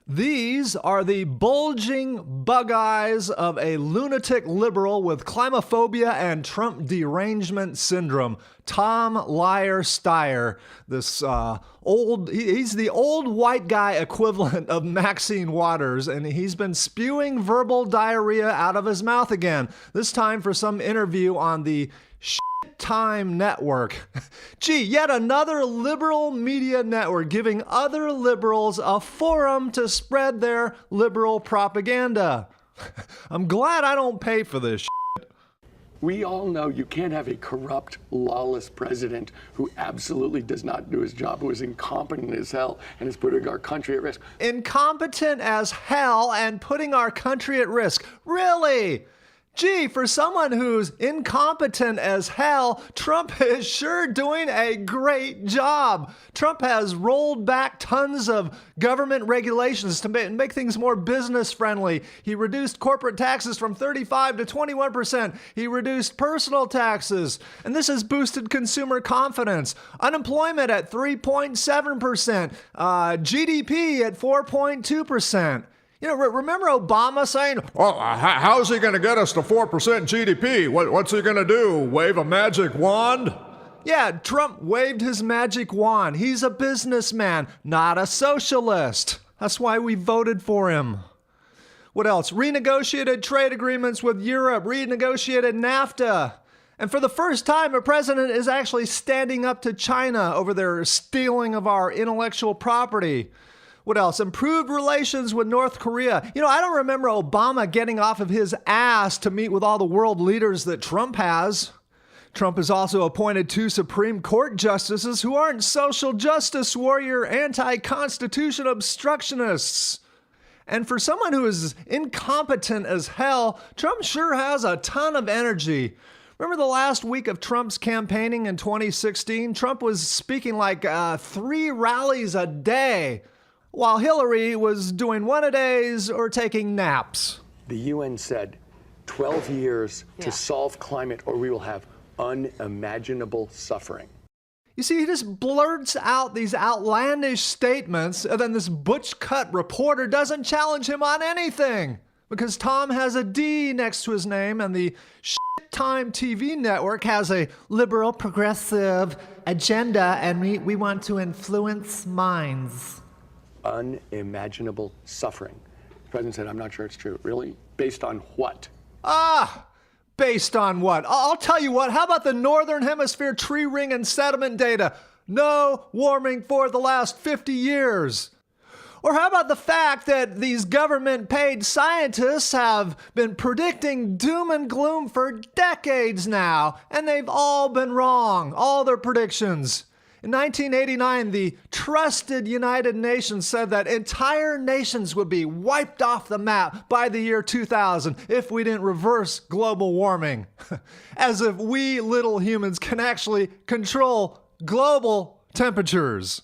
These are the bulging bug eyes of a lunatic liberal with climaphobia and Trump derangement syndrome, Tom Liar Steyer. This he's the old white guy equivalent of Maxine Waters, and he's been spewing verbal diarrhea out of his mouth again, this time for some interview on the Showtime network. Gee, yet another liberal media network giving other liberals a forum to spread their liberal propaganda. I'm glad I don't pay for this shit. We all know you can't have a corrupt, lawless president who absolutely does not do his job, who is incompetent as hell and is putting our country at risk. Incompetent as hell and putting our country at risk. Really? Gee, for someone who's incompetent as hell, Trump is sure doing a great job. Trump has rolled back tons of government regulations to make things more business friendly. He reduced corporate taxes from 35 to 21%. He reduced personal taxes. And this has boosted consumer confidence. Unemployment at 3.7%. GDP at 4.2%. You know, remember Obama saying, well, how's he going to get us to 4% GDP? What's he going to do? Wave a magic wand? Yeah, Trump waved his magic wand. He's a businessman, not a socialist. That's why we voted for him. What else? Renegotiated trade agreements with Europe, renegotiated NAFTA. And for the first time, a president is actually standing up to China over their stealing of our intellectual property. What else? Improved relations with North Korea. You know, I don't remember Obama getting off of his ass to meet with all the world leaders that Trump has. Trump has also appointed 2 Supreme Court justices who aren't social justice warrior, anti-constitution obstructionists. And for someone who is incompetent as hell, Trump sure has a ton of energy. Remember the last week of Trump's campaigning in 2016? Trump was speaking like 3 rallies a day, while Hillary was doing one-a-days or taking naps. The UN said 12 years to solve climate or we will have unimaginable suffering. You see, he just blurts out these outlandish statements, and then this butch-cut reporter doesn't challenge him on anything because Tom has a D next to his name, and the Showtime TV network has a liberal, progressive agenda, and we want to influence minds. Unimaginable suffering. The president said, I'm not sure it's true. Really? Based on what? Based on what? I'll tell you what. How about the Northern Hemisphere tree ring and sediment data? No warming for the last 50 years. Or how about the fact that these government-paid scientists have been predicting doom and gloom for decades now, and they've all been wrong, all their predictions. In 1989, the trusted United Nations said that entire nations would be wiped off the map by the year 2000 if we didn't reverse global warming. As if we little humans can actually control global temperatures.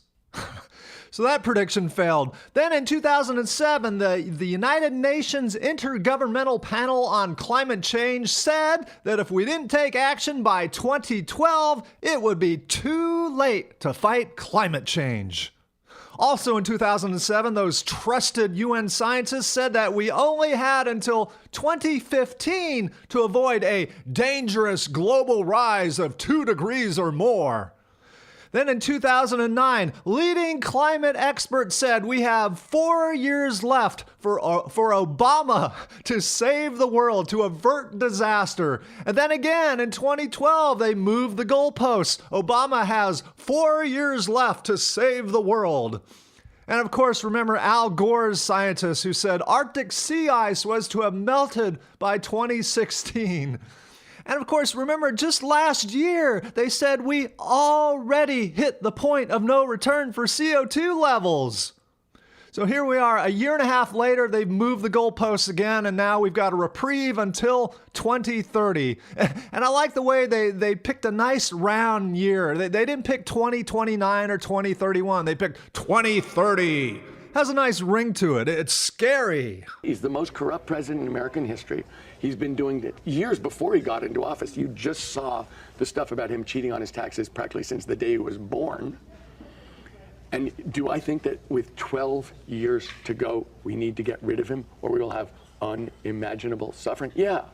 So that prediction failed. Then in 2007, the United Nations Intergovernmental Panel on Climate Change said that if we didn't take action by 2012, it would be too late to fight climate change. Also in 2007, those trusted UN scientists said that we only had until 2015 to avoid a dangerous global rise of 2 degrees or more. Then in 2009, leading climate experts said we have 4 years left for Obama to save the world, to avert disaster. And then again in 2012, they moved the goalposts. Obama has 4 years left to save the world. And of course, remember Al Gore's scientists who said Arctic sea ice was to have melted by 2016. And of course, remember, just last year, they said we already hit the point of no return for CO2 levels. So here we are, a year and a half later, they've moved the goalposts again, and now we've got a reprieve until 2030. And I like the way they picked a nice round year. They didn't pick 2029 or 2031. They picked 2030. Has a nice ring to it. It's scary. He's the most corrupt president in American history. He's been doing it years before he got into office. You just saw the stuff about him cheating on his taxes practically since the day he was born. And do I think that with 12 years to go, we need to get rid of him or we will have unimaginable suffering? Yeah.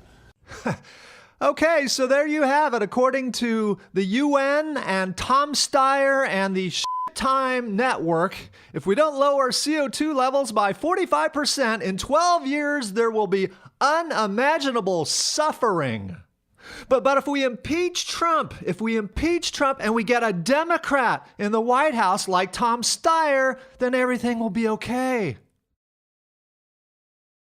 Okay, so there you have it. According to the UN and Tom Steyer and the Showtime network, if we don't lower CO2 levels by 45%, in 12 years there will be unimaginable suffering. But if we impeach Trump and we get a Democrat in the White House like Tom Steyer, then everything will be okay.